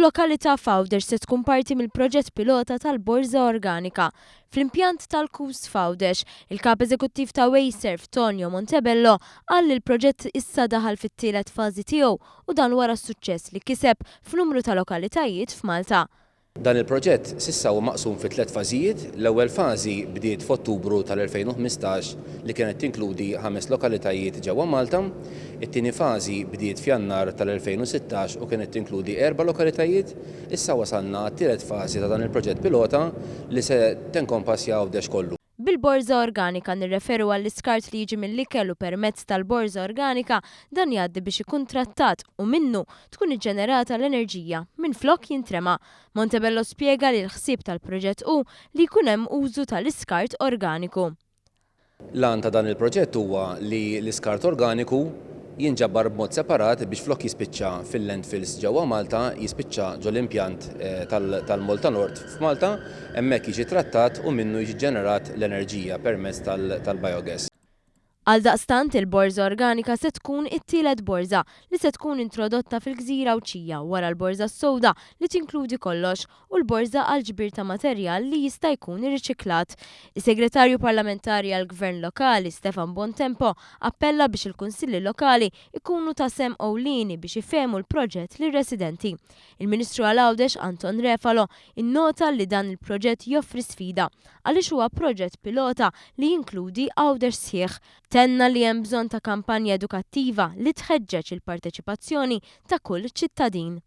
l-lokalità Fawdex se tkun parti mill-proġett pilota tal-Borża Organika. Fl-impjant tal-Kus Fawdex, il-kap eżekuttiv ta' Wayserv Tonio Montebello qal li l-proġett issa daħal fit-tielet fażi tiegħu u dan wara s-suċċess li kiseb f'numru ta' lokalitajiet f'Malta. Dan il-proġett s'issa huwa maqsum fi 3 fażijiet. L-ewwel fażi bdiet f'Ottubru tal-2015 li kienet tinkludi 5 lokalitajiet ġewwa Malta. It-tieni fażi bdiet f'Jannar tal-2016 u kienet tinkludi 4 lokalitajiet. Issa wasalna għat-tielet fażi ta' dan il-proġett pilota li se tenkompassja Fawdex kollu. Bil-Borża Organika nirreferu għall-iskart li jiġi mill-ikel u permezz tal-Borża Organika dan jgħaddi biex ikun trattat u minnu tkun iġġenerata l-enerġija minflok jintrema. Montebello spjega li l-ħsieb tal-proġett hu li jkun hemm użu tal-iskart organiku. L-għan ta' dan il-proġett huwa li l-iskart organiku jinġabbar b'mod separat biex flok jispiċċa fil-landfills ġewwa Malta, jispiċċa ġol impjant tal-Malta Nord f'Malta, hemmhekk jiġi trattat u minnu jiġi ġenerat l-enerġija permezz tal-biogas. Għaldaqstant il-Borża Organika se tkun it-tielet borża li se tkun introdotta fil-Gżira Awċija wara l-Borża Sowda li tinkludi kollox u l-borża għal ġbir ta' materjal li jista' jkun irriċiklat. Is-Segretarju Parlamentari għall-Gvern Lokali Stefan Bontempo appella biex il-Kunsilli Lokali ikunu ta' sem ewlieni biex ifehmu l-proġett lir-residenti. Il-Ministru għal-Għawdex Anton Refalo innota li dan il-proġett joffri sfida għaliex huwa proġett pilota li jinkludi Għawdex sħiħ. Tenna li hemm bżonn ta' kampanja edukattiva li tħeġġeġ il-parteċipazzjoni ta' kull ċittadin.